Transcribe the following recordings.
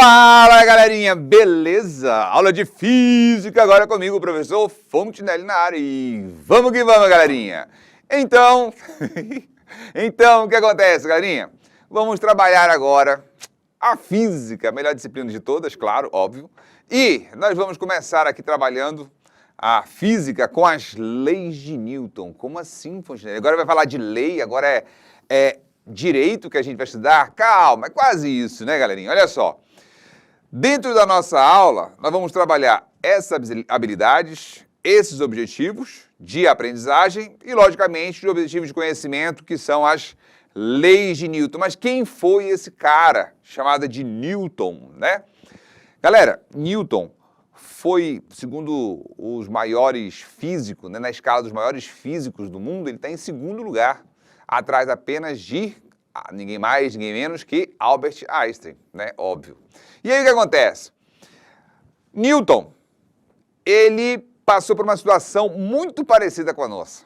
Fala, galerinha, beleza? Aula de física agora comigo, o professor Fontenelle na área. E vamos que vamos, galerinha. Então, o que acontece, galerinha? Vamos trabalhar agora a física, a melhor disciplina de todas, claro, óbvio. E nós vamos começar aqui trabalhando a física com as leis de Newton. Como assim, Fontenelle? Agora vai falar de lei, agora é direito que a gente vai estudar? Calma, é quase isso, né, galerinha? Olha só. Dentro da nossa aula, nós vamos trabalhar essas habilidades, esses objetivos de aprendizagem e, logicamente, os objetivos de conhecimento, que são as leis de Newton. Mas quem foi esse cara chamado de Newton, né? Galera, Newton foi, segundo os maiores físicos, né, na escala dos maiores físicos do mundo, ele está em segundo lugar, atrás apenas de ninguém mais, ninguém menos que Albert Einstein, né? Óbvio. E aí o que acontece? Newton, ele passou por uma situação muito parecida com a nossa.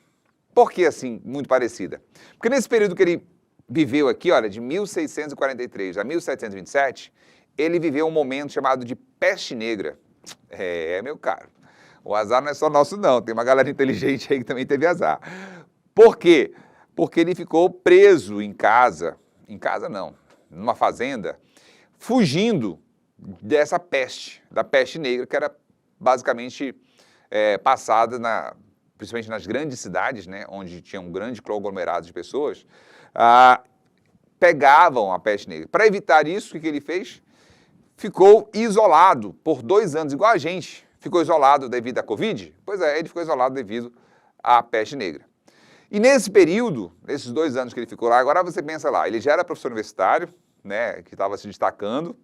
Por que assim, muito parecida? Porque nesse período que ele viveu aqui, olha, de 1643 a 1727, ele viveu um momento chamado de peste negra. Meu caro, o azar não é só nosso não, tem uma galera inteligente aí que também teve azar. Por quê? Porque ele ficou preso em casa não, numa fazenda, fugindo dessa peste, da peste negra, que era basicamente passada, principalmente nas grandes cidades, né, onde tinha um grande conglomerado de pessoas, pegavam a peste negra. Para evitar isso, o que ele fez? Ficou isolado por 2 anos, igual a gente. Ficou isolado devido à Covid? Pois é, ele ficou isolado devido à peste negra. E nesse período, nesses 2 anos que ele ficou lá, agora você pensa lá, ele já era professor universitário, né, que estava se destacando,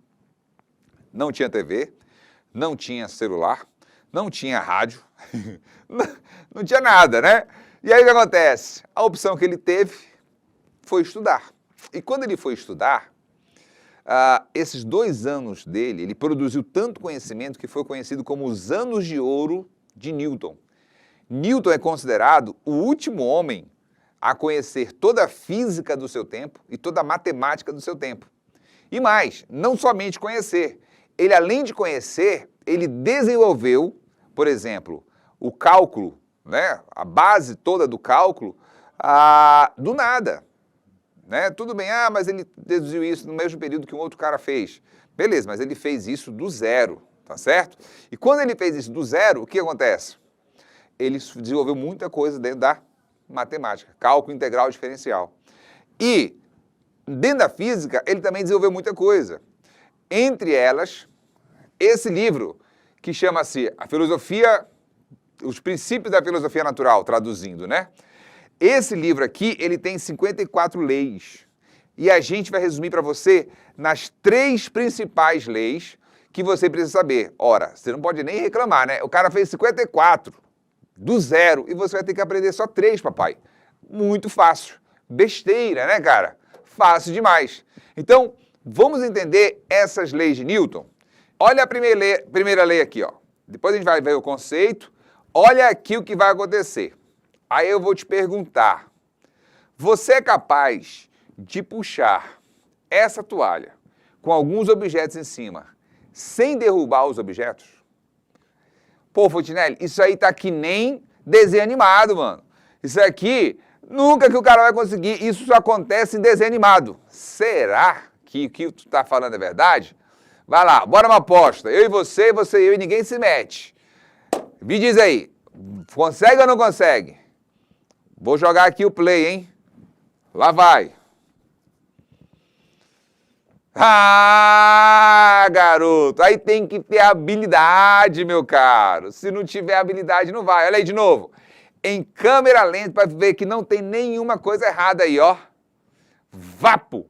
não tinha TV, não tinha celular, não tinha rádio, não tinha nada, né? E aí o que acontece? A opção que ele teve foi estudar. E quando ele foi estudar, esses 2 anos dele, ele produziu tanto conhecimento que foi conhecido como os anos de ouro de Newton. Newton é considerado o último homem a conhecer toda a física do seu tempo e toda a matemática do seu tempo. E mais, não somente conhecer, ele além de conhecer, ele desenvolveu, por exemplo, o cálculo, né, a base toda do cálculo, do nada. Né? Tudo bem, mas ele deduziu isso no mesmo período que um outro cara fez. Beleza, mas ele fez isso do zero, tá certo? E quando ele fez isso do zero, o que acontece? Ele desenvolveu muita coisa dentro da matemática, cálculo integral diferencial. E dentro da física, ele também desenvolveu muita coisa. Entre elas, esse livro, que chama-se A Filosofia, os Princípios da Filosofia Natural, traduzindo, né? Esse livro aqui, ele tem 54 leis. E a gente vai resumir para você nas 3 principais leis que você precisa saber. Ora, você não pode nem reclamar, né? O cara fez 54 do zero e você vai ter que aprender só 3, papai. Muito fácil. Besteira, né, cara? Fácil demais. Então, vamos entender essas leis de Newton? Olha a primeira lei aqui, ó. Depois a gente vai ver o conceito. Olha aqui o que vai acontecer. Aí eu vou te perguntar, você é capaz de puxar essa toalha com alguns objetos em cima sem derrubar os objetos? Pô, Fontenelle, isso aí tá que nem desenho animado, mano. Isso aqui, nunca que o cara vai conseguir, isso só acontece em desenho animado. Será que o que tu tá falando é verdade? Vai lá, bora uma aposta. Eu e você e eu e ninguém se mete. Me diz aí, consegue ou não consegue? Vou jogar aqui o play, hein? Lá vai. Garoto, aí tem que ter habilidade, meu caro. Se não tiver habilidade, não vai. Olha aí de novo. Em câmera lenta para ver que não tem nenhuma coisa errada aí, ó. Vapo.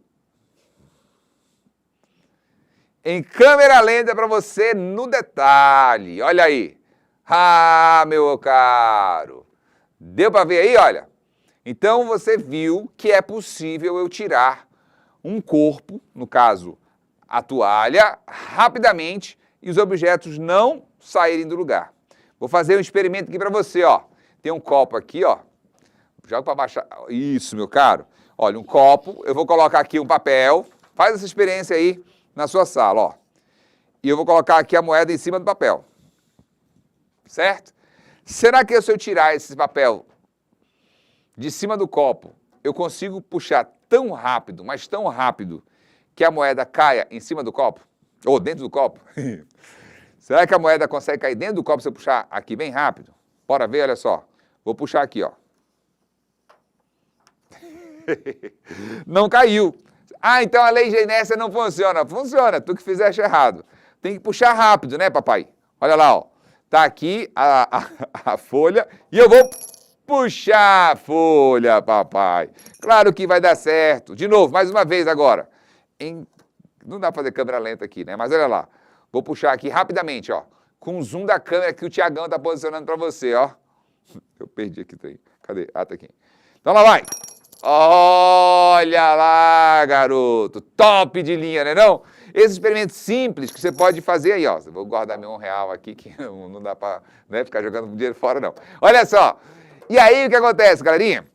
Em câmera lenta para você no detalhe. Olha aí. Meu caro. Deu para ver aí, olha? Então você viu que é possível eu tirar um corpo, no caso a toalha, rapidamente e os objetos não saírem do lugar. Vou fazer um experimento aqui para você, ó. Tem um copo aqui, ó. Joga para baixar. Isso, meu caro. Olha, um copo. Eu vou colocar aqui um papel. Faz essa experiência aí na sua sala, ó. e eu vou colocar aqui a moeda em cima do papel. Certo? Será que se eu tirar esse papel de cima do copo, eu consigo puxar tão rápido, mas tão rápido, que a moeda caia em cima do copo? Ou dentro do copo? Será que a moeda consegue cair dentro do copo se eu puxar aqui bem rápido? Bora ver, olha só. Vou puxar aqui, ó. Não caiu. Ah, então a lei de inércia não funciona. Funciona, tu que fizeste errado. Tem que puxar rápido, né, papai? Olha lá, ó. Tá aqui a folha e eu vou puxar a folha, papai. Claro que vai dar certo. De novo, mais uma vez agora. Não dá pra fazer câmera lenta aqui, né? Mas olha lá. Vou puxar aqui rapidamente, ó. Com o zoom da câmera que o Tiagão tá posicionando pra você, ó. Eu perdi aqui, tem. Cadê? Ah, tá aqui. Então lá vai. Olha lá, garoto. Top de linha, né não? Esse experimento simples que você pode fazer aí, ó. Vou guardar meu R$1 aqui, que não dá pra, né, ficar jogando dinheiro fora, não. Olha só. E aí, o que acontece, galerinha?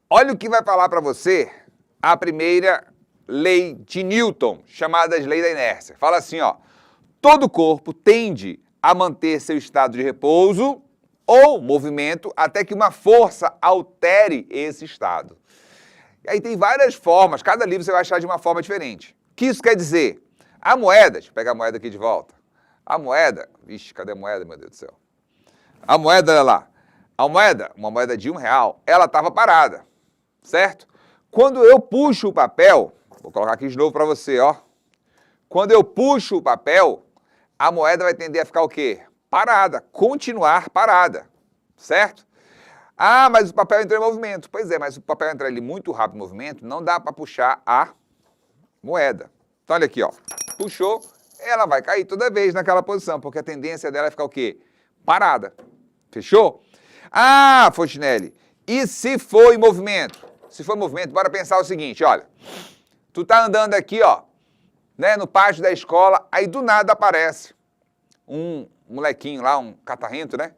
Olha o que vai falar pra você a primeira lei de Newton, chamada de lei da inércia. Fala assim, ó. Todo corpo tende a manter seu estado de repouso ou movimento até que uma força altere esse estado. E aí tem várias formas, cada livro você vai achar de uma forma diferente. O que isso quer dizer? A moeda, deixa eu pegar a moeda aqui de volta. A moeda, vixe, cadê a moeda, meu Deus do céu? A moeda, olha lá. A moeda, uma moeda de R$1, ela estava parada, certo? Quando eu puxo o papel, vou colocar aqui de novo para você, ó. Quando eu puxo o papel, a moeda vai tender a ficar o quê? Parada, continuar parada, certo? Ah, mas o papel entrou em movimento. Pois é, mas o papel entrar ali muito rápido em movimento, não dá para puxar a moeda. Então olha aqui, ó. Puxou, ela vai cair toda vez naquela posição, porque a tendência dela é ficar o quê? Parada. Fechou? Ah, Fontinelli, e se for em movimento? Se for em movimento, bora pensar o seguinte, olha. Tu tá andando aqui, ó, né, no pátio da escola, aí do nada aparece um molequinho lá, um catarrento, né?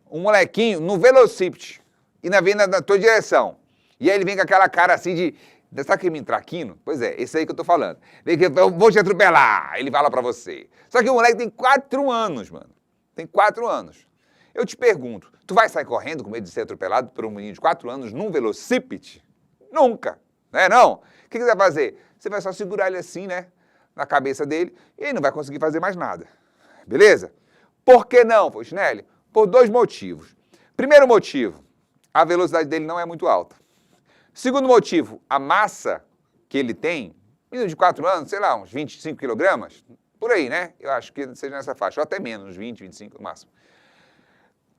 Um molequinho no velocípede e vem na tua direção. E aí ele vem com aquela cara assim de... Sabe aquele traquino? Pois é, esse aí que eu tô falando. Vem que eu vou te atropelar. Ele fala pra você. Só que o moleque tem 4 anos, mano. Tem 4 anos. Eu te pergunto, tu vai sair correndo com medo de ser atropelado por um menino de 4 anos num velocípede? Nunca, né não? O que você vai fazer? Você vai só segurar ele assim, né? Na cabeça dele e ele não vai conseguir fazer mais nada. Beleza? Por que não, Fontinelli? Por 2 motivos. Primeiro motivo, a velocidade dele não é muito alta. Segundo motivo, a massa que ele tem, menino de 4 anos, sei lá, uns 25 quilogramas, por aí, né? Eu acho que seja nessa faixa, ou até menos, uns 20, 25 no máximo.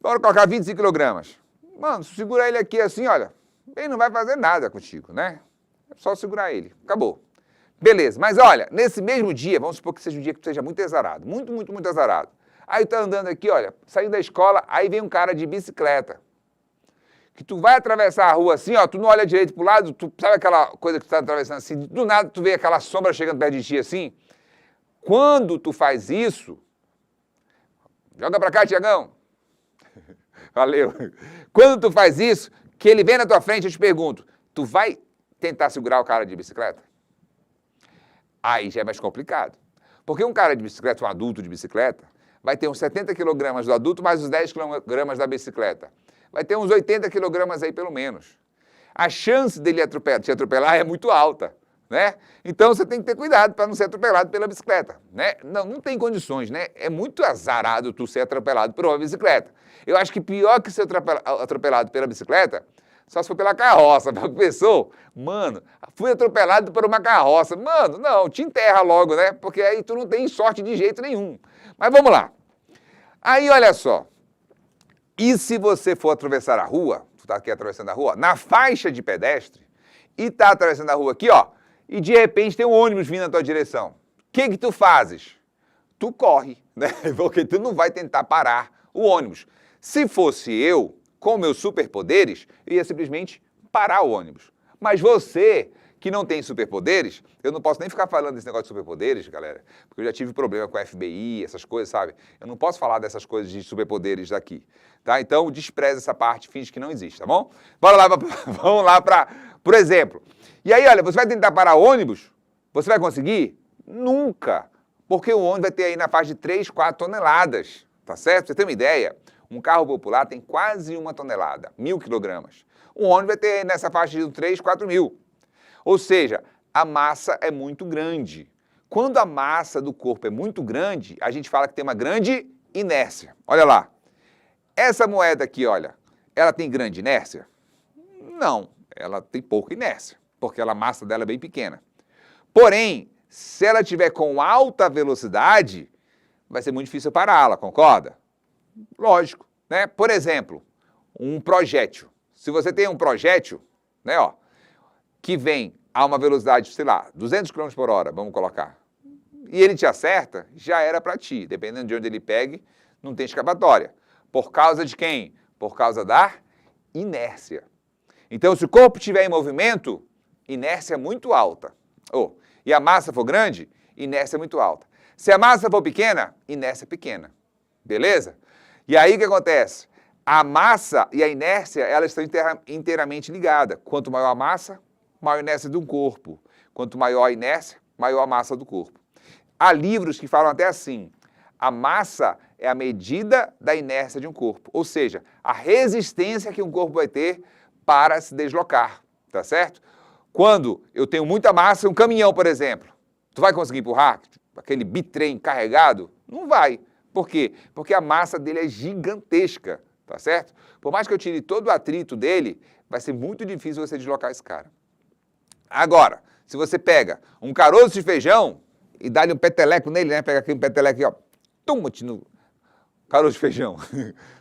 Bora colocar 25 quilogramas. Mano, se segurar ele aqui assim, olha, ele não vai fazer nada contigo, né? É só segurar ele. Acabou. Beleza, mas olha, nesse mesmo dia, vamos supor que seja um dia que tu seja muito azarado, muito azarado. Aí tu tá andando aqui, olha, saindo da escola, aí vem um cara de bicicleta. Que tu vai atravessar a rua assim, ó, tu não olha direito pro lado, tu sabe aquela coisa que tu tá atravessando assim, do nada tu vê aquela sombra chegando perto de ti assim. Quando tu faz isso, joga pra cá, Tiagão. Valeu. Quando tu faz isso, que ele vem na tua frente, eu te pergunto, tu vai tentar segurar o cara de bicicleta? Aí já é mais complicado. Porque um cara de bicicleta, um adulto de bicicleta, vai ter uns 70 quilogramas do adulto mais os 10 quilogramas da bicicleta. Vai ter uns 80 quilogramas aí pelo menos. A chance dele te atropelar é muito alta, né? Então você tem que ter cuidado para não ser atropelado pela bicicleta, né? Não tem condições, né? É muito azarado tu ser atropelado por uma bicicleta. Eu acho que pior que ser atropelado pela bicicleta, só se for pela carroça. Pensou? Mano, fui atropelado por uma carroça. Mano, não, te enterra logo, né? Porque aí tu não tem sorte de jeito nenhum. Mas vamos lá. Aí, olha só. E se você for atravessar a rua, tu tá aqui atravessando a rua, na faixa de pedestre, e tá atravessando a rua aqui, ó, e de repente tem um ônibus vindo na tua direção. O que tu fazes? Tu corre, né? Porque tu não vai tentar parar o ônibus. Se fosse eu, com meus superpoderes, eu ia simplesmente parar o ônibus. Mas você, que não tem superpoderes, eu não posso nem ficar falando desse negócio de superpoderes, galera, porque eu já tive problema com a FBI, essas coisas, sabe? Eu não posso falar dessas coisas de superpoderes daqui, tá? Então, despreza essa parte, finge que não existe, tá bom? Bora lá, vamos lá para, por exemplo. E aí, olha, você vai tentar parar o ônibus? Você vai conseguir? Nunca. Porque o ônibus vai ter aí na faixa de 3, 4 toneladas, tá certo? Você tem uma ideia? Um carro popular tem quase 1 tonelada, 1.000 quilogramas. O ônibus vai ter nessa faixa de 3, 4 mil. Ou seja, a massa é muito grande. Quando a massa do corpo é muito grande, a gente fala que tem uma grande inércia. Olha lá. Essa moeda aqui, olha, ela tem grande inércia? Não, ela tem pouca inércia, porque a massa dela é bem pequena. Porém, se ela estiver com alta velocidade, vai ser muito difícil pará-la, concorda? Lógico, né? Por exemplo, um projétil. Se você tem um projétil, né, ó, que vem a uma velocidade, sei lá, 200 km por hora, vamos colocar, e ele te acerta, já era para ti. Dependendo de onde ele pegue, não tem escapatória. Por causa de quem? Por causa da inércia. Então, se o corpo estiver em movimento, inércia muito alta. E a massa for grande, inércia muito alta. Se a massa for pequena, inércia pequena. Beleza? E aí o que acontece? A massa e a inércia, elas estão inteiramente ligadas. Quanto maior a massa, maior a inércia de um corpo. Quanto maior a inércia, maior a massa do corpo. Há livros que falam até assim, a massa é a medida da inércia de um corpo. Ou seja, a resistência que um corpo vai ter para se deslocar, tá certo? Quando eu tenho muita massa, um caminhão, por exemplo, tu vai conseguir empurrar aquele bitrem carregado? Não vai. Por quê? Porque a massa dele é gigantesca, tá certo? Por mais que eu tire todo o atrito dele, vai ser muito difícil você deslocar esse cara. Agora, se você pega um caroço de feijão e dá-lhe um peteleco nele, né? Pega aquele peteleco aqui, ó, toma-te no caroço de feijão.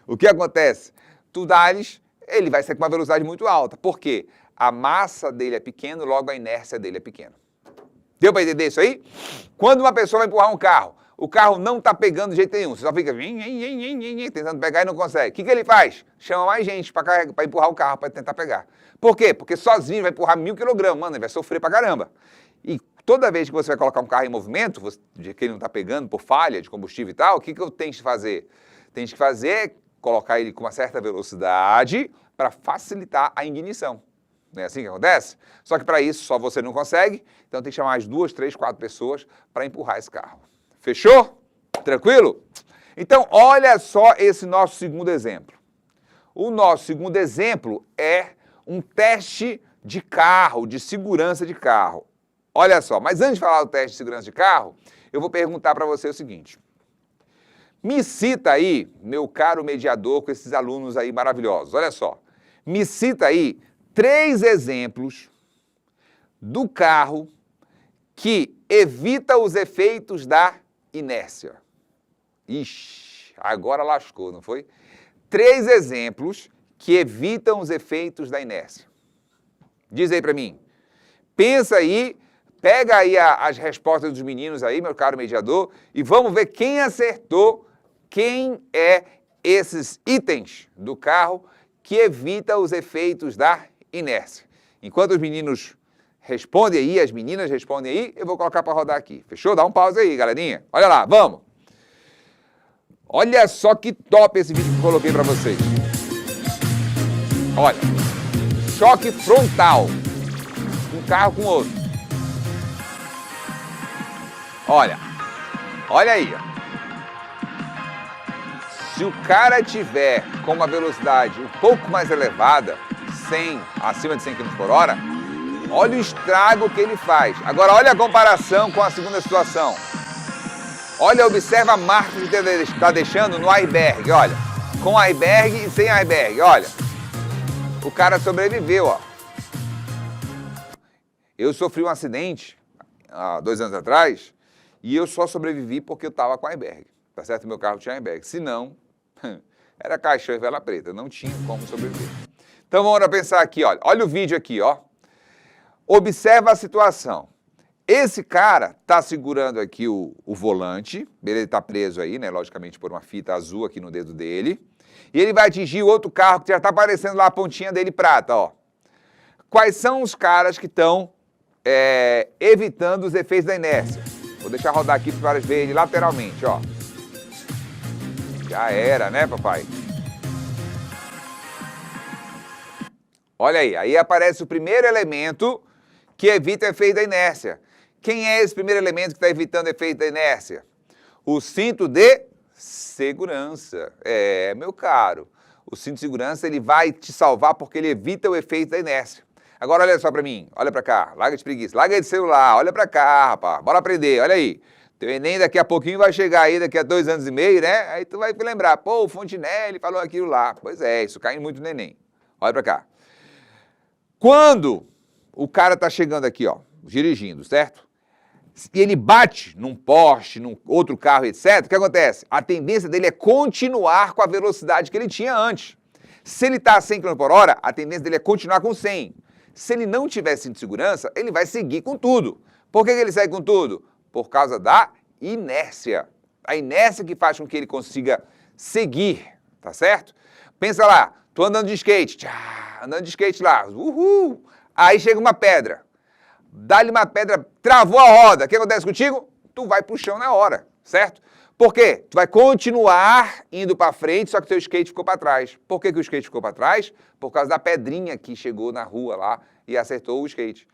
O que acontece? Tu dá-lhes, ele vai ser com uma velocidade muito alta. Por quê? A massa dele é pequena, logo a inércia dele é pequena. Deu para entender isso aí? Quando uma pessoa vai empurrar um carro, o carro não está pegando de jeito nenhum, você só fica tentando pegar e não consegue. O que ele faz? Chama mais gente para empurrar o carro, para tentar pegar. Por quê? Porque sozinho vai empurrar 1.000 quilogramas, mano, ele vai sofrer pra caramba. E toda vez que você vai colocar um carro em movimento, que ele não está pegando por falha de combustível e tal, o que eu tenho que fazer? Tem que fazer colocar ele com uma certa velocidade para facilitar a ignição. Não é assim que acontece? Só que para isso só você não consegue, então tem que chamar as 2, 3, 4 pessoas para empurrar esse carro. Fechou? Tranquilo? Então, olha só esse nosso segundo exemplo. O nosso segundo exemplo é um teste de carro, de segurança de carro. Olha só, mas antes de falar do teste de segurança de carro, eu vou perguntar para você o seguinte. Me cita aí, meu caro mediador com esses alunos aí maravilhosos, olha só. Me cita aí 3 exemplos do carro que evita os efeitos da inércia. Ixi, agora lascou, não foi? 3 exemplos que evitam os efeitos da inércia. Diz aí para mim. Pensa aí, pega aí as respostas dos meninos aí, meu caro mediador, e vamos ver quem acertou, quem é esses itens do carro que evita os efeitos da inércia. Enquanto os meninos respondem aí, as meninas respondem aí, eu vou colocar para rodar aqui. Fechou? Dá um pause aí, galerinha. Olha lá, vamos. Olha só que top esse vídeo que eu coloquei para vocês. Olha, choque frontal, um carro com outro. Olha aí, ó. Se o cara tiver com uma velocidade um pouco mais elevada, acima de 100 km por hora, olha o estrago que ele faz. Agora, olha a comparação com a segunda situação. Olha, observa a marca que ele está deixando no airbag, olha. Com airbag e sem airbag, olha. O cara sobreviveu, ó. Eu sofri um acidente há 2 anos atrás e eu só sobrevivi porque eu estava com airbag. Tá certo? Meu carro tinha airbag. Se não, era caixão e vela preta. Não tinha como sobreviver. Então vamos pensar aqui, olha. Olha o vídeo aqui, ó. Observa a situação. Esse cara está segurando aqui o volante, ele está preso aí, né, logicamente por uma fita azul aqui no dedo dele, e ele vai atingir o outro carro que já está aparecendo lá a pontinha dele prata, ó. Quais são os caras que estão evitando os efeitos da inércia? Vou deixar rodar aqui para ver ele lateralmente, ó. Já era, né, papai? Olha aí aparece o primeiro elemento que evita o efeito da inércia, Quem é esse primeiro elemento que está evitando o efeito da inércia? O cinto de segurança. É, meu caro, o cinto de segurança ele vai te salvar porque ele evita o efeito da inércia. Agora olha só para mim, olha para cá, larga de preguiça, larga de celular, olha para cá, rapaz, bora aprender, olha aí. Teu Enem daqui a pouquinho vai chegar aí, daqui a 2 anos e meio, né? Aí tu vai lembrar, pô, o Fontenelle falou aquilo lá. Pois é, isso cai muito no Enem. Olha para cá. Quando o cara tá chegando aqui, ó, dirigindo, certo? E ele bate num poste, num outro carro, etc., o que acontece? A tendência dele é continuar com a velocidade que ele tinha antes. Se ele está a 100 km por hora, a tendência dele é continuar com 100. Se ele não tiver cinto de segurança, ele vai seguir com tudo. Por que ele segue com tudo? Por causa da inércia. A inércia que faz com que ele consiga seguir, tá certo? Pensa lá, tô andando de skate, andando de skate lá, uhul! Aí chega uma pedra. Dá-lhe uma pedra, travou a roda. O que acontece contigo? Tu vai pro chão na hora, certo? Por quê? Tu vai continuar indo para frente, só que teu skate ficou para trás. Por que o skate ficou para trás? Por causa da pedrinha que chegou na rua lá e acertou o skate.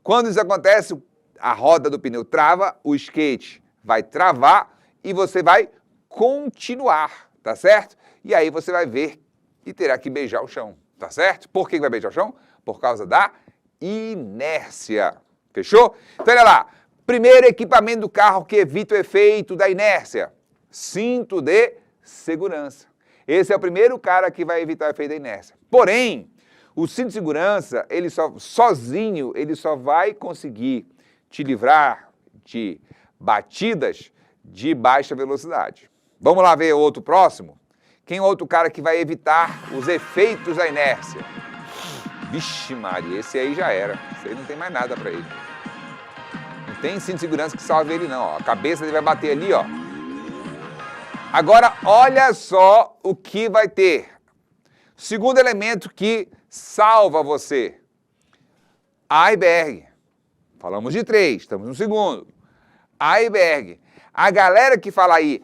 Quando isso acontece, a roda do pneu trava, o skate vai travar e você vai continuar, tá certo? E aí você vai ver e terá que beijar o chão, tá certo? Por que vai beijar o chão? Por causa da inércia. Fechou? Então olha lá. Primeiro equipamento do carro que evita o efeito da inércia. Cinto de segurança. Esse é o primeiro cara que vai evitar o efeito da inércia. Porém, o cinto de segurança, ele sozinho, ele só vai conseguir te livrar de batidas de baixa velocidade. Vamos lá ver o outro próximo? Quem é o outro cara que vai evitar os efeitos da inércia? Vixe Maria, esse aí já era. Esse aí não tem mais nada para ele. Não tem cinto de segurança que salve ele não, ó. A cabeça dele vai bater ali, ó. Agora, olha só o que vai ter. Segundo elemento que salva você. Airbag. Falamos de 3, estamos no segundo. Airbag. A galera que fala aí,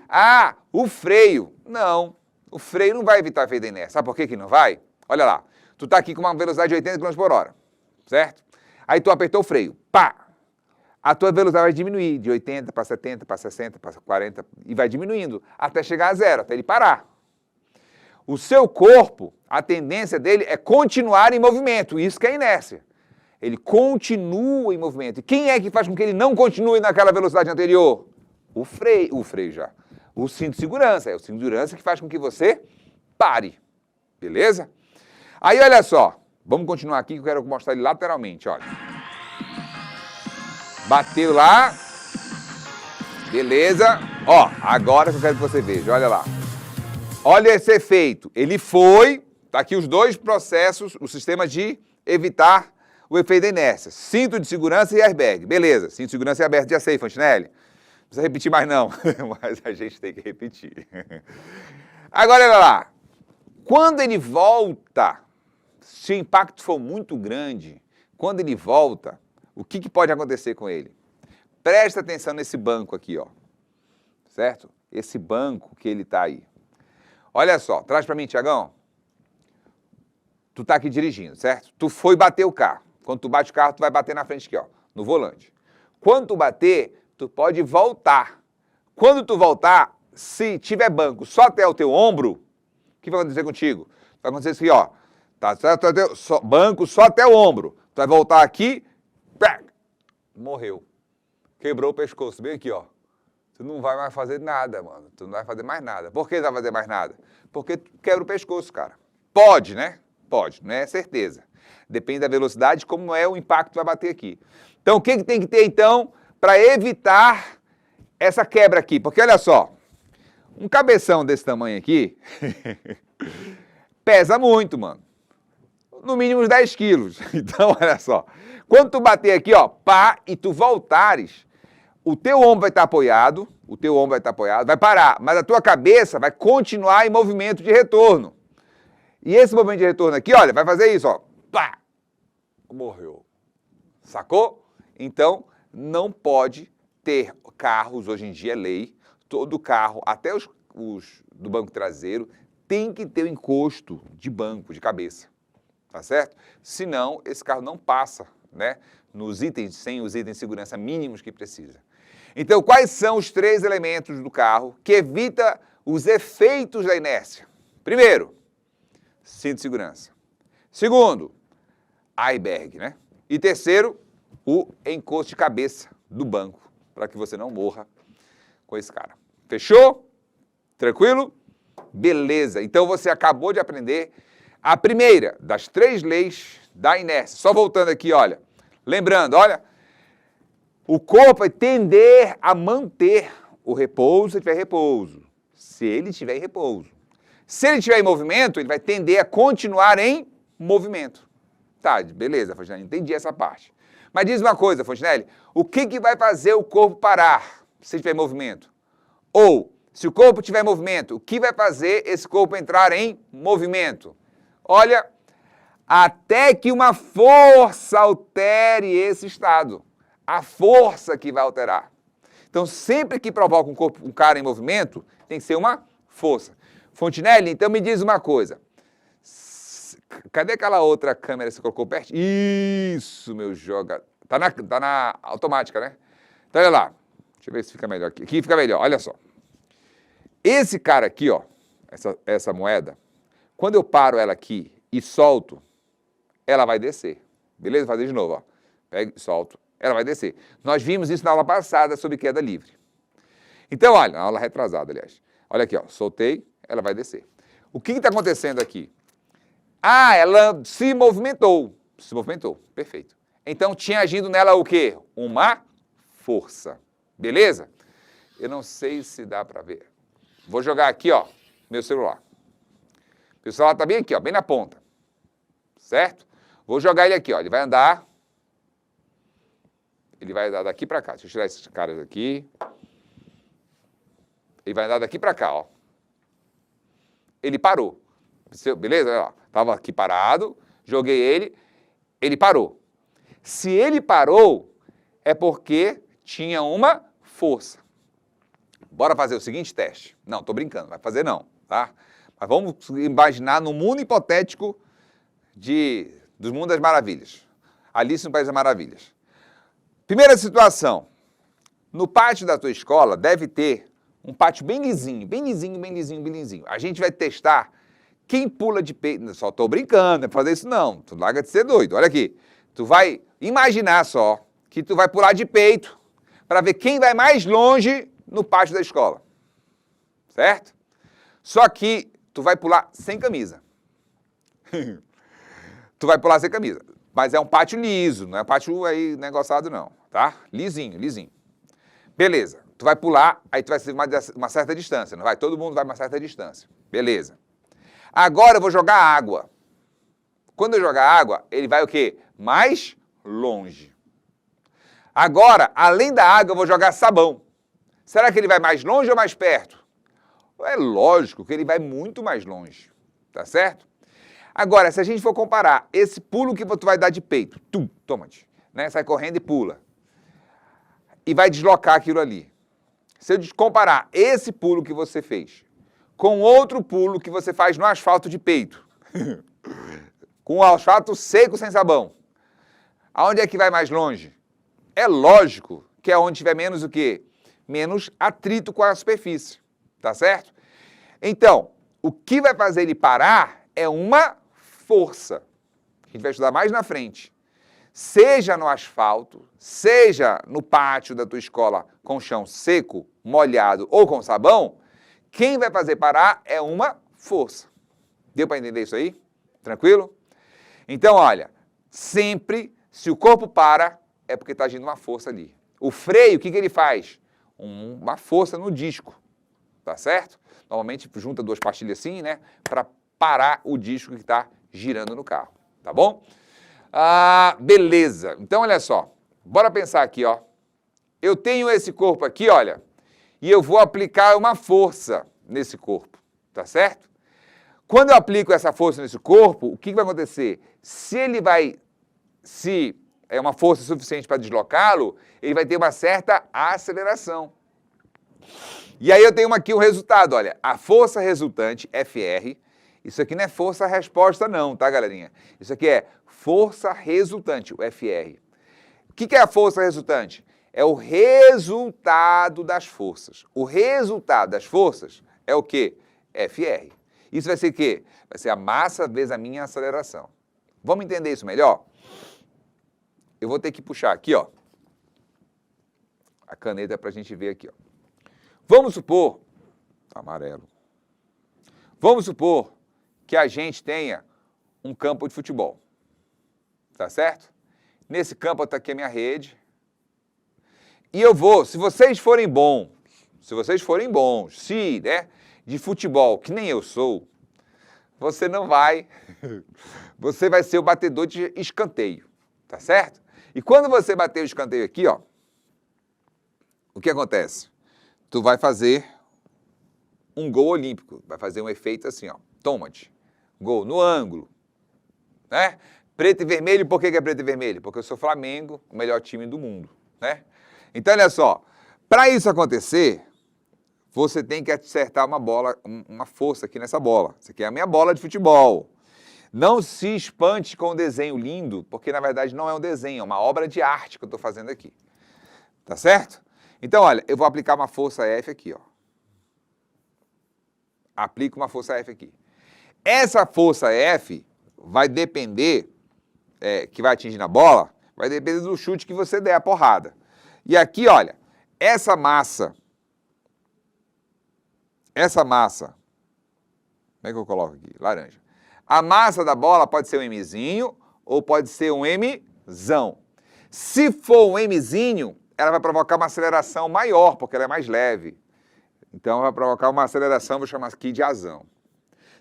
o freio. Não, o freio não vai evitar a efeito da inércia. Sabe por que não vai? Olha lá, tu tá aqui com uma velocidade de 80 km por hora, certo? Aí tu apertou o freio, pá! A tua velocidade vai diminuir de 80 para 70, para 60, para 40 e vai diminuindo até chegar a 0, até ele parar. O seu corpo, a tendência dele é continuar em movimento, isso que é inércia. Ele continua em movimento. E quem é que faz com que ele não continue naquela velocidade anterior? O freio já. O cinto de segurança, é o cinto de segurança que faz com que você pare, beleza? Aí olha só, vamos continuar aqui que eu quero mostrar ele lateralmente, olha. Bateu lá, beleza, ó, agora que eu quero que você veja, olha lá. Olha esse efeito, ele foi, tá aqui os dois processos, o sistema de evitar o efeito da inércia, cinto de segurança e airbag, beleza, cinto de segurança e airbag, já sei, Fontenelle, não precisa repetir mais não, mas a gente tem que repetir. Agora olha lá, quando ele volta, se o impacto for muito grande, quando ele volta, o que pode acontecer com ele? Presta atenção nesse banco aqui, ó. Certo? Esse banco que ele tá aí. Olha só, traz para mim, Tiagão. Tu tá aqui dirigindo, certo? Tu foi bater o carro. Quando tu bate o carro, tu vai bater na frente aqui, ó, no volante. Quando tu bater, tu pode voltar. Quando tu voltar, se tiver banco só até o teu ombro, o que vai acontecer contigo? Vai acontecer isso aqui, ó. Tá, banco só até o ombro. Tu vai voltar aqui, morreu. Quebrou o pescoço, bem aqui, ó. Tu não vai mais fazer nada, mano. Tu não vai fazer mais nada. Por que não vai fazer mais nada? Porque tu quebra o pescoço, cara. Pode, né? Pode, não é certeza. Depende da velocidade, como é o impacto que vai bater aqui. Então, o que tem que ter, então, para evitar essa quebra aqui? Porque, olha só, um cabeção desse tamanho aqui pesa muito, mano. No mínimo uns 10 quilos. Então, olha só. Quando tu bater aqui, ó, pá, e tu voltares, o teu ombro vai estar apoiado, vai parar, mas a tua cabeça vai continuar em movimento de retorno. E esse movimento de retorno aqui, olha, vai fazer isso, ó, pá, morreu. Sacou? Então, não pode ter carros, hoje em dia é lei, todo carro, até os do banco traseiro, tem que ter o encosto de banco, de cabeça. Tá certo? Senão, esse carro não passa né? Sem os itens de segurança mínimos que precisa. Então, quais são os 3 elementos do carro que evita os efeitos da inércia? Primeiro, cinto de segurança. Segundo, airbag, né? E terceiro, o encosto de cabeça do banco, para que você não morra com esse cara. Fechou? Tranquilo? Beleza. Então você acabou de aprender a primeira das 3 leis da inércia. Só voltando aqui, olha. Lembrando, olha, o corpo vai tender a manter o repouso se tiver repouso. Se ele estiver em repouso. Se ele estiver em movimento, ele vai tender a continuar em movimento. Tá, beleza, Fontenelle, entendi essa parte. Mas diz uma coisa, Fontenelle, o que vai fazer o corpo parar se estiver em movimento? Ou, se o corpo estiver em movimento, o que vai fazer esse corpo entrar em movimento? Olha, até que uma força altere esse estado. A força que vai alterar. Então, sempre que provoca um cara em movimento, tem que ser uma força. Fontenelle, então me diz uma coisa. Cadê aquela outra câmera que você colocou perto? Isso, meu joga. Tá na automática, né? Então, olha lá. Deixa eu ver se fica melhor aqui. Aqui fica melhor, olha só. Esse cara aqui, ó, essa moeda, quando eu paro ela aqui e solto, ela vai descer. Beleza? Vou fazer de novo, ó. Pego e solto, ela vai descer. Nós vimos isso na aula passada sobre queda livre. Então, olha, na aula retrasada, aliás. Olha aqui, ó, soltei, ela vai descer. O que está acontecendo aqui? Ah, ela se movimentou. Se movimentou, perfeito. Então, tinha agindo nela o quê? Uma força. Beleza? Eu não sei se dá para ver. Vou jogar aqui, ó, meu celular. Meu celular está bem aqui, ó, bem na ponta. Certo? Vou jogar ele aqui, ó. Ele vai andar. Ele vai andar daqui para cá. Deixa eu tirar esses caras aqui. Ele vai andar daqui para cá, ó. Ele parou. Beleza? Estava aqui parado, joguei ele parou. Se ele parou, é porque tinha uma força. Bora fazer o seguinte teste. Não, estou brincando, vai fazer não, tá? Mas vamos imaginar no mundo hipotético dos Mundo das Maravilhas. Alice no País das Maravilhas. Primeira situação. No pátio da tua escola deve ter um pátio bem lisinho, bem lisinho, bem lisinho, bem lisinho. A gente vai testar quem pula de peito. Só estou brincando, não é pra fazer isso não. Tu larga de ser doido. Olha aqui. Tu vai imaginar só que tu vai pular de peito para ver quem vai mais longe no pátio da escola. Certo? Só que tu vai pular sem camisa. Tu vai pular sem camisa. Mas é um pátio liso, não é um pátio aí negociado não, tá? Lisinho, lisinho. Beleza. Tu vai pular, aí tu vai ser uma certa distância, não vai? Todo mundo vai uma certa distância. Beleza. Agora eu vou jogar água. Quando eu jogar água, ele vai o quê? Mais longe. Agora, além da água, eu vou jogar sabão. Será que ele vai mais longe ou mais perto? É lógico que ele vai muito mais longe, tá certo? Agora, se a gente for comparar esse pulo que tu vai dar de peito, toma-te, né? Sai correndo e pula. E vai deslocar aquilo ali. Se eu comparar esse pulo que você fez com outro pulo que você faz no asfalto de peito, com o asfalto seco sem sabão, aonde é que vai mais longe? É lógico que é onde tiver menos o quê? Menos atrito com a superfície, tá certo? Então, o que vai fazer ele parar é uma força, que a gente vai estudar mais na frente. Seja no asfalto, seja no pátio da tua escola com chão seco, molhado ou com sabão, quem vai fazer parar é uma força. Deu para entender isso aí? Tranquilo? Então, olha, sempre, se o corpo para, é porque está agindo uma força ali. O freio, o que ele faz? Uma força no disco, tá certo? Normalmente junta 2 pastilhas assim, né? Para parar o disco que está girando no carro, tá bom? Beleza. Então, olha só. Bora pensar aqui, ó. Eu tenho esse corpo aqui, olha, e eu vou aplicar uma força nesse corpo, tá certo? Quando eu aplico essa força nesse corpo, o que vai acontecer? Se é uma força suficiente para deslocá-lo, ele vai ter uma certa aceleração. E aí eu tenho aqui o resultado, olha, a força resultante, FR, isso aqui não é força-resposta não, tá, galerinha? Isso aqui é força resultante, o FR. O que é a força resultante? É o resultado das forças. O resultado das forças é o quê? FR. Isso vai ser o quê? Vai ser a massa vezes a minha aceleração. Vamos entender isso melhor? Eu vou ter que puxar aqui, ó, a caneta para a gente ver aqui, ó. Vamos supor, amarelo, vamos supor que a gente tenha um campo de futebol, tá certo? Nesse campo está aqui a minha rede, e eu vou, se vocês forem bons, né, de futebol, que nem eu sou, você não vai, você vai ser o batedor de escanteio, tá certo? E quando você bater o escanteio aqui, ó, o que acontece? Tu vai fazer um gol olímpico, vai fazer um efeito assim, ó, toma-te, gol no ângulo, né? Preto e vermelho, por que é preto e vermelho? Porque eu sou Flamengo, o melhor time do mundo, né? Então, olha só, para isso acontecer, você tem que acertar uma bola, uma força aqui nessa bola. Isso aqui é a minha bola de futebol. Não se espante com um desenho lindo, porque na verdade não é um desenho, é uma obra de arte que eu estou fazendo aqui. Tá certo? Então, olha, eu vou aplicar uma força F aqui, ó. Aplico uma força F aqui. Essa força F vai depender, que vai atingir na bola, vai depender do chute que você der a porrada. E aqui, olha, essa massa, como é que eu coloco aqui? Laranja. A massa da bola pode ser um Mzinho ou pode ser um Mzão. Se for um Mzinho, ela vai provocar uma aceleração maior, porque ela é mais leve. Então, vai provocar uma aceleração, vou chamar aqui de Azão.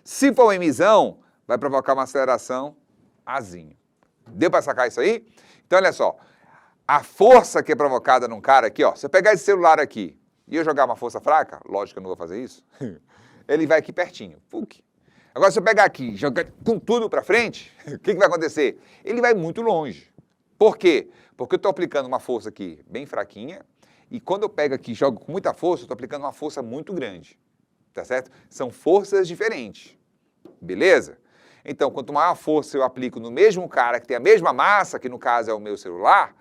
Se for um Mzão, vai provocar uma aceleração Azinho. Deu para sacar isso aí? Então, olha só. A força que é provocada num cara aqui, ó. Se eu pegar esse celular aqui e eu jogar uma força fraca, lógico que eu não vou fazer isso, ele vai aqui pertinho. Fuc. Agora, se eu pegar aqui e jogar com tudo para frente, o que vai acontecer? Ele vai muito longe. Por quê? Porque eu estou aplicando uma força aqui bem fraquinha e quando eu pego aqui e jogo com muita força, eu estou aplicando uma força muito grande. Tá certo? São forças diferentes. Beleza? Então, quanto maior força eu aplico no mesmo cara que tem a mesma massa, que no caso é o meu celular,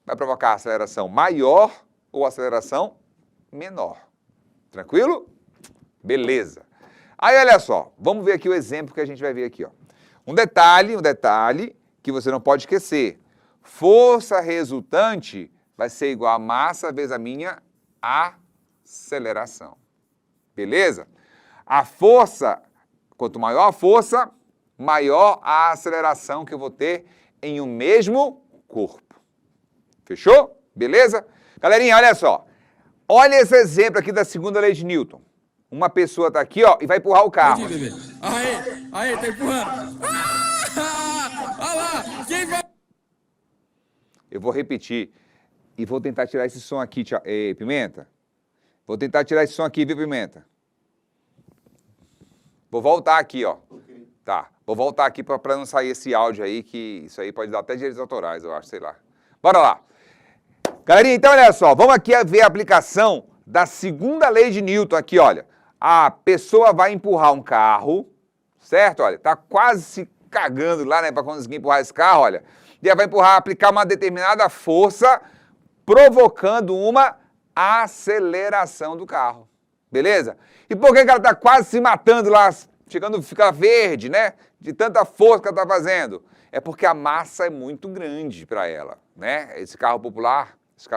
vai provocar aceleração maior ou aceleração menor. Tranquilo? Beleza. Aí, olha só, vamos ver aqui o exemplo que a gente vai ver aqui, ó. Um detalhe que você não pode esquecer. Força resultante vai ser igual a massa vezes a minha aceleração. Beleza? A força, quanto maior a força, maior a aceleração que eu vou ter em um mesmo corpo. Fechou? Beleza? Galerinha, olha só. Olha esse exemplo aqui da segunda lei de Newton. Uma pessoa tá aqui, ó, e vai empurrar o carro. Aqui, bebê. Aí, tá empurrando. Olha lá, quem vai... Eu vou repetir e vou tentar tirar esse som aqui, Pimenta. Vou tentar tirar esse som aqui, viu, Pimenta? Vou voltar aqui, ó. Tá, vou voltar aqui para não sair esse áudio aí, que isso aí pode dar até direitos autorais, eu acho, sei lá. Bora lá. Galerinha, então olha só, vamos aqui ver a aplicação da segunda lei de Newton aqui, olha. A pessoa vai empurrar um carro, certo? Olha, tá quase se cagando lá, né, para conseguir empurrar esse carro, olha. E ela vai empurrar, aplicar uma determinada força, provocando uma aceleração do carro. Beleza? E por que ela tá quase se matando lá, chegando a ficar verde, né? De tanta força que ela tá fazendo? É porque a massa é muito grande para ela, né? Esses carros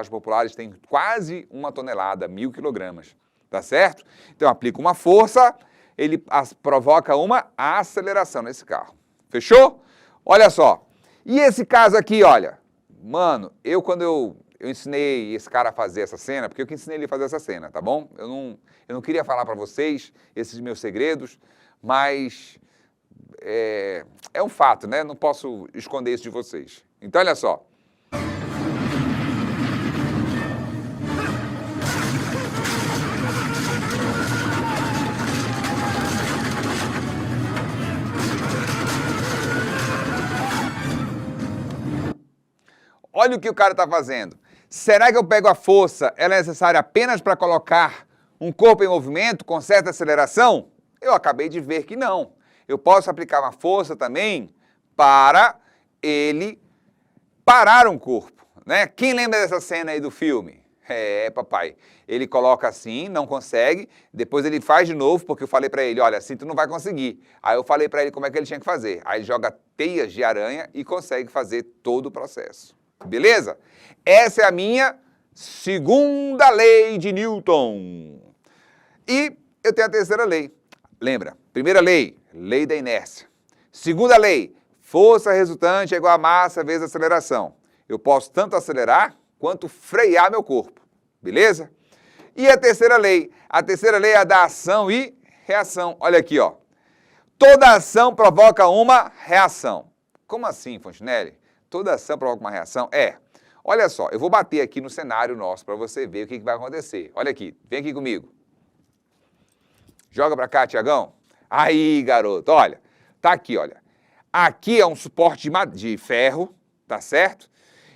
populares têm quase 1 tonelada, 1.000 quilogramas, tá certo? Então, aplica uma força, ele provoca uma aceleração nesse carro. Fechou? Olha só. E esse caso aqui, olha. Mano, quando eu ensinei esse cara a fazer essa cena, porque eu que ensinei ele a fazer essa cena, tá bom? Eu não queria falar para vocês esses meus segredos, mas é um fato, né? Não posso esconder isso de vocês. Então, olha só. Olha o que o cara está fazendo. Será que eu pego a força, ela é necessária apenas para colocar um corpo em movimento com certa aceleração? Eu acabei de ver que não. Eu posso aplicar uma força também para ele parar um corpo, né? Quem lembra dessa cena aí do filme? Papai, ele coloca assim, não consegue, depois ele faz de novo, porque eu falei para ele, olha, assim tu não vai conseguir. Aí eu falei para ele como é que ele tinha que fazer. Aí ele joga teias de aranha e consegue fazer todo o processo. Beleza? Essa é a minha segunda lei de Newton. E eu tenho a terceira lei. Lembra? Primeira lei, lei da inércia. Segunda lei, força resultante é igual a massa vezes aceleração. Eu posso tanto acelerar quanto frear meu corpo, beleza? E a terceira lei é a da ação e reação. Olha aqui, ó. Toda ação provoca uma reação. Como assim, Fontenelle? Toda ação provoca uma reação? Olha só, eu vou bater aqui no cenário nosso para você ver o que vai acontecer. Olha aqui, vem aqui comigo. Joga para cá, Tiagão. Aí, garoto, olha, tá aqui, olha. Aqui é um suporte de ferro, tá certo?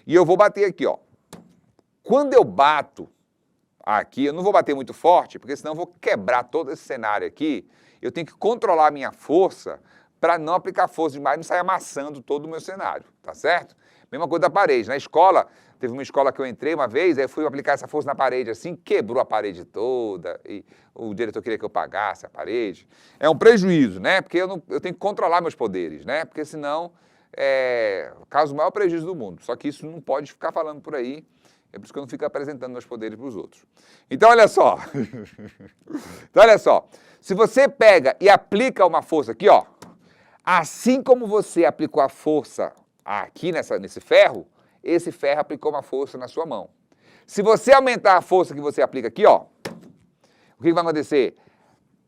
E eu vou bater aqui, ó. Quando eu bato aqui, eu não vou bater muito forte, porque senão eu vou quebrar todo esse cenário aqui. Eu tenho que controlar a minha força para não aplicar força demais e não sair amassando todo o meu cenário, tá certo? Mesma coisa da parede. Na escola, teve uma escola que eu entrei uma vez, aí eu fui aplicar essa força na parede assim, quebrou a parede toda, e o diretor queria que eu pagasse a parede. É um prejuízo, né? Porque eu tenho que controlar meus poderes, né? Porque senão causa o maior prejuízo do mundo. Só que isso não pode ficar falando por aí. É por isso que eu não fico apresentando meus poderes para os outros. Então, olha só. Se você pega e aplica uma força aqui, ó, assim como você aplicou a força aqui nesse ferro, esse ferro aplicou uma força na sua mão. Se você aumentar a força que você aplica aqui, ó, o que vai acontecer?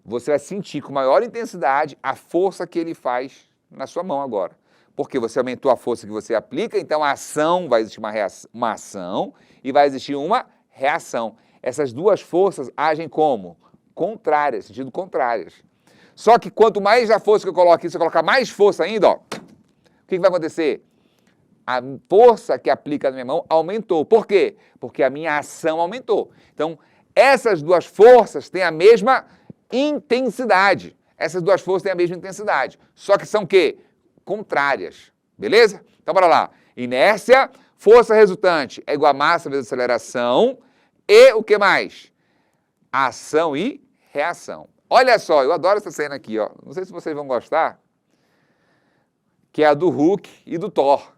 Você vai sentir com maior intensidade a força que ele faz na sua mão agora. Porque você aumentou a força que você aplica, então a ação, vai existir uma ação e vai existir uma reação. Essas duas forças agem como? Contrárias, sentido contrárias. Só que quanto mais a força que eu coloco aqui, se eu colocar mais força ainda, ó, o que vai acontecer? A força que aplica na minha mão aumentou. Por quê? Porque a minha ação aumentou. Então, essas duas forças têm a mesma intensidade. Essas duas forças têm a mesma intensidade. Só que são o quê? Contrárias, beleza? Então, bora lá. Inércia, força resultante é igual a massa vezes aceleração e o que mais? Ação e reação. Olha só, eu adoro essa cena aqui, ó. Não sei se vocês vão gostar, que é a do Hulk e do Thor,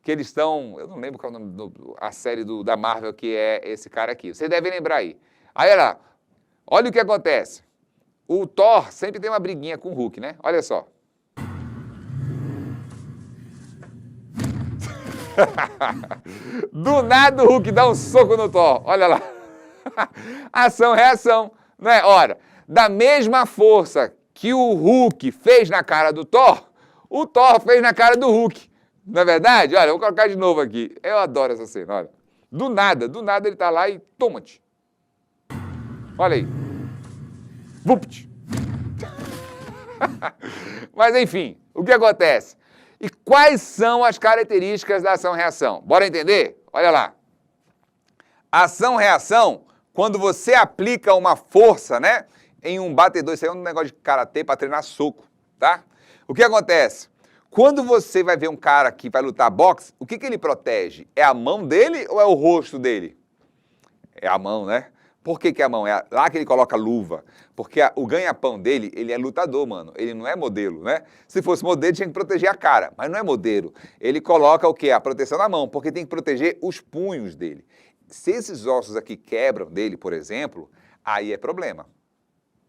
que eles estão, eu não lembro qual é o nome da série da Marvel, que é esse cara aqui. Vocês devem lembrar aí. Aí, olha lá, olha o que acontece. O Thor sempre tem uma briguinha com o Hulk, né? Olha só. Do nada o Hulk dá um soco no Thor. Olha lá. Ação, reação. Não é? Ora, da mesma força que o Hulk fez na cara do Thor, o Thor fez na cara do Hulk. Não é verdade? Olha, eu vou colocar de novo aqui. Eu adoro essa cena, olha. Do nada ele tá lá e toma-te. Olha aí. Vupt. Mas enfim, o que acontece? E quais são as características da ação-reação? Bora entender? Olha lá. Ação-reação, quando você aplica uma força, né, em um batedor, isso aí é um negócio de karatê para treinar soco, tá? O que acontece? Quando você vai ver um cara que vai lutar boxe, o que ele protege? É a mão dele ou é o rosto dele? É a mão, né? Por que é a mão? É lá que ele coloca luva. Porque o ganha-pão dele, ele é lutador, mano. Ele não é modelo, né? Se fosse modelo, tinha que proteger a cara. Mas não é modelo. Ele coloca o quê? A proteção na mão, porque tem que proteger os punhos dele. Se esses ossos aqui quebram dele, por exemplo, aí é problema.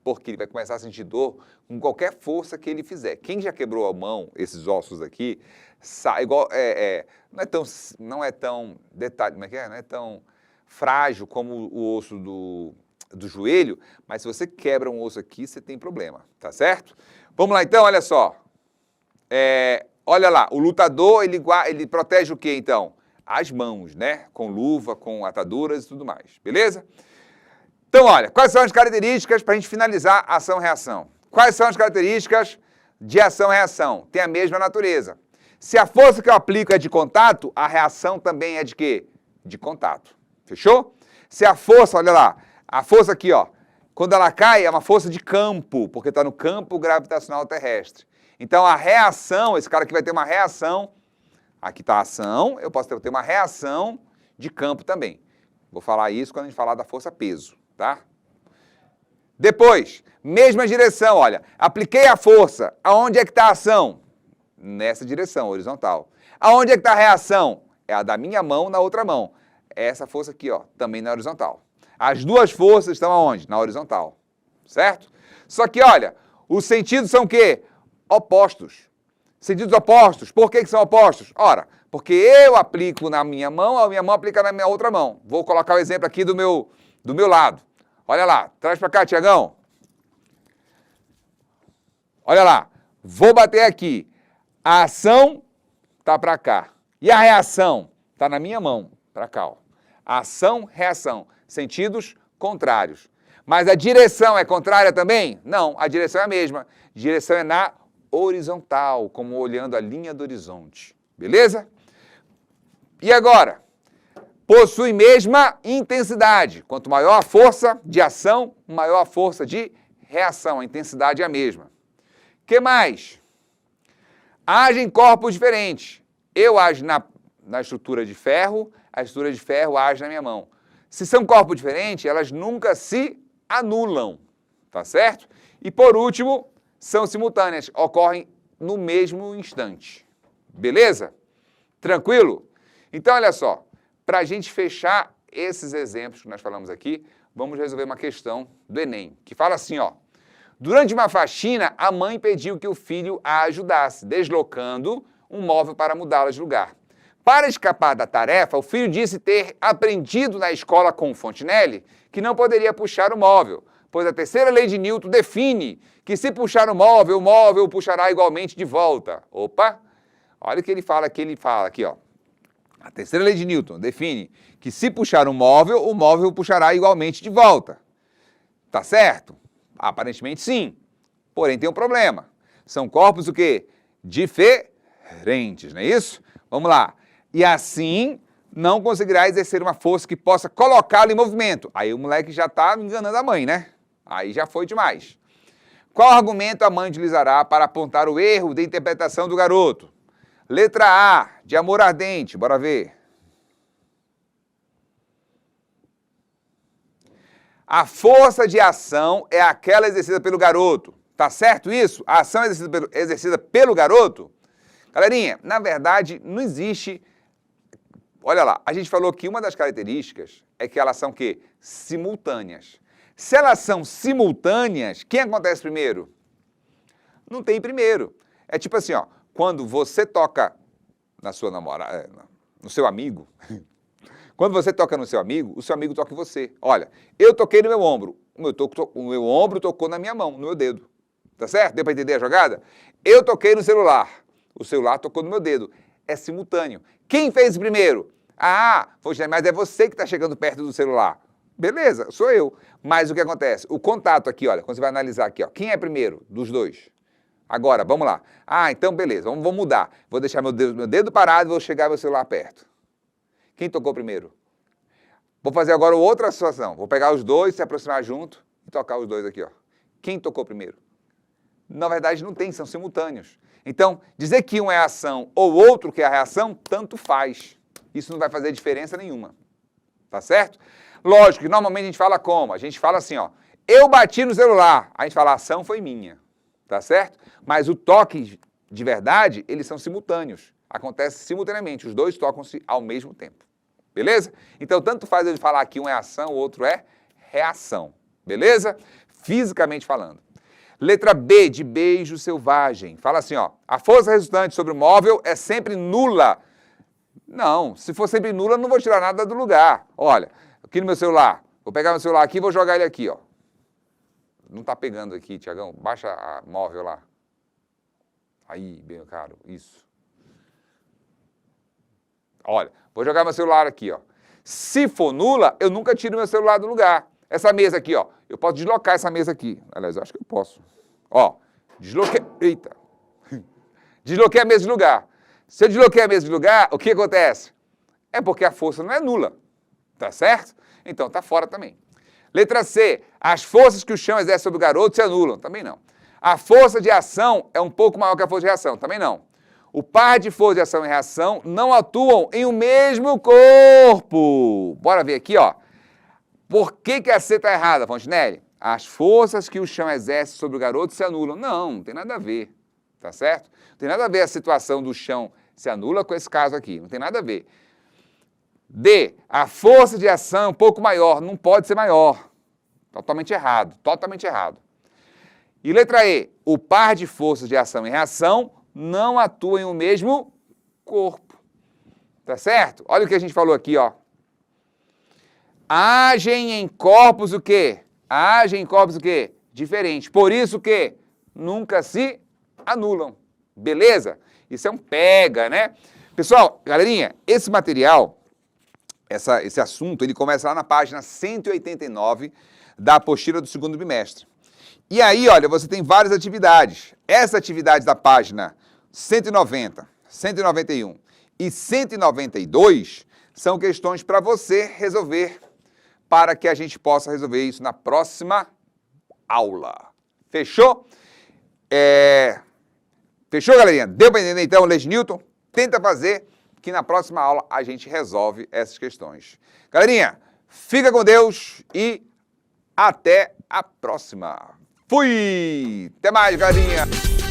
Porque ele vai começar a sentir dor com qualquer força que ele fizer. Quem já quebrou a mão, esses ossos aqui, igual, não é tão detalhe, como é que é? Não é tão frágil como o osso do joelho, mas se você quebra um osso aqui, você tem problema, tá certo? Vamos lá então, olha só. Olha lá, o lutador, ele protege o quê então? As mãos, né? Com luva, com ataduras e tudo mais, beleza? Então, olha, quais são as características para a gente finalizar ação-reação? Quais são as características de ação-reação? Tem a mesma natureza. Se a força que eu aplico é de contato, a reação também é de quê? De contato. Fechou? Se a força, olha lá, a força aqui, ó, quando ela cai, é uma força de campo, porque está no campo gravitacional terrestre. Então, a reação, esse cara aqui vai ter uma reação, aqui está a ação, eu posso ter uma reação de campo também. Vou falar isso quando a gente falar da força-peso, tá? Depois, mesma direção, olha, apliquei a força, aonde é que está a ação? Nessa direção, horizontal. Aonde é que está a reação? É a da minha mão na outra mão. Essa força aqui, ó, também na horizontal. As duas forças estão aonde? Na horizontal, certo? Só que, olha, os sentidos são o quê? Opostos. Sentidos opostos. Por que são opostos? Ora, porque eu aplico na minha mão, a minha mão aplica na minha outra mão. Vou colocar o exemplo aqui do meu lado. Olha lá, traz para cá, Tiagão. Olha lá, vou bater aqui. A ação está para cá. E a reação está na minha mão, para cá. Ó. Ação, reação. Sentidos contrários. Mas a direção é contrária também? Não, a direção é a mesma. Direção é na horizontal, como olhando a linha do horizonte. Beleza? E agora? Possui mesma intensidade. Quanto maior a força de ação, maior a força de reação. A intensidade é a mesma. O que mais? Agem em corpos diferentes. Eu ajo na estrutura de ferro, a estrutura de ferro age na minha mão. Se são corpos diferentes, elas nunca se anulam, tá certo? E por último, são simultâneas, ocorrem no mesmo instante. Beleza? Tranquilo? Então, olha só, para a gente fechar esses exemplos que nós falamos aqui, vamos resolver uma questão do Enem, que fala assim, ó. Durante uma faxina, a mãe pediu que o filho a ajudasse, deslocando um móvel para mudá-la de lugar. Para escapar da tarefa, o filho disse ter aprendido na escola com Fontenelle que não poderia puxar o móvel, pois a terceira lei de Newton define que se puxar o móvel o puxará igualmente de volta. Opa! Olha o que ele fala aqui, ó. A terceira lei de Newton define que se puxar o móvel o puxará igualmente de volta. Tá certo? Aparentemente sim. Porém tem um problema. São corpos o quê? Diferentes, não é isso? Vamos lá. E assim não conseguirá exercer uma força que possa colocá-lo em movimento. Aí o moleque já está enganando a mãe, né? Aí já foi demais. Qual argumento a mãe utilizará para apontar o erro de interpretação do garoto? Letra A, de amor ardente. Bora ver. A força de ação é aquela exercida pelo garoto. Tá certo isso? A ação é exercida pelo garoto? Galerinha, na verdade, não existe... Olha lá, a gente falou que uma das características é que elas são o quê? Simultâneas. Se elas são simultâneas, quem acontece primeiro? Não tem primeiro. É tipo assim, ó, quando você toca na sua namorada, no seu amigo, quando você toca no seu amigo, o seu amigo toca em você. Olha, eu toquei no meu ombro, o meu ombro tocou na minha mão, no meu dedo. Tá certo? Deu para entender a jogada? Eu toquei no celular, o celular tocou no meu dedo. É simultâneo. Quem fez primeiro? Ah, mas é você que está chegando perto do celular. Beleza, sou eu. Mas o que acontece? O contato aqui, olha, quando você vai analisar aqui, ó, quem é primeiro dos dois? Agora, vamos lá. Ah, então beleza, vamos mudar. Vou deixar meu dedo parado e vou chegar meu celular perto. Quem tocou primeiro? Vou fazer agora outra situação. Vou pegar os dois, se aproximar junto e tocar os dois aqui, ó. Quem tocou primeiro? Na verdade, não tem, são simultâneos. Então, dizer que um é a ação ou outro que é a reação, tanto faz. Isso não vai fazer diferença nenhuma. Tá certo? Lógico que normalmente a gente fala como? A gente fala assim, ó. Eu bati no celular. A gente fala, a ação foi minha. Tá certo? Mas o toque de verdade, eles são simultâneos. Acontece simultaneamente. Os dois tocam-se ao mesmo tempo. Beleza? Então, tanto faz ele falar que um é ação, o outro é reação. Beleza? Fisicamente falando. Letra B, de beijo selvagem. Fala assim, ó. A força resultante sobre o móvel é sempre nula. Não, se for sempre nula, não vou tirar nada do lugar. Olha, aqui no meu celular. Vou pegar meu celular aqui e vou jogar ele aqui, ó. Não tá pegando aqui, Tiagão. Baixa a móvel lá. Aí, bem caro. Isso. Olha, vou jogar meu celular aqui, ó. Se for nula, eu nunca tiro meu celular do lugar. Essa mesa aqui, ó. Eu posso deslocar essa mesa aqui. Aliás, eu acho que eu posso. Ó, desloquei. Eita. Desloquei a mesa de lugar. Se eu desloquei a mesa de lugar, o que acontece? É porque a força não é nula. Tá certo? Então tá fora também. Letra C. As forças que o chão exerce sobre o garoto se anulam. Também não. A força de ação é um pouco maior que a força de reação. Também não. O par de força de ação e reação não atuam em um mesmo corpo. Bora ver aqui, ó. Por que a C está errada, Fontenelle? As forças que o chão exerce sobre o garoto se anulam. Não tem nada a ver, tá certo? Não tem nada a ver a situação do chão se anula com esse caso aqui, não tem nada a ver. D, a força de ação é um pouco maior, não pode ser maior. Totalmente errado, totalmente errado. E letra E, o par de forças de ação e reação não atua em um mesmo corpo. Tá certo? Olha o que a gente falou aqui, ó. Agem em corpos o quê? Agem em corpos o quê? Diferentes. Por isso que nunca se anulam. Beleza? Isso é um pega, né? Pessoal, galerinha, esse material, esse assunto, ele começa lá na página 189 da apostila do segundo bimestre. E aí, olha, você tem várias atividades. Essa atividade da página 190, 191 e 192 são questões para você resolver, para que a gente possa resolver isso na próxima aula. Fechou? Fechou, galerinha? Deu para entender, então, Leis de Newton? Tenta fazer, que na próxima aula a gente resolve essas questões. Galerinha, fica com Deus e até a próxima. Fui! Até mais, galerinha!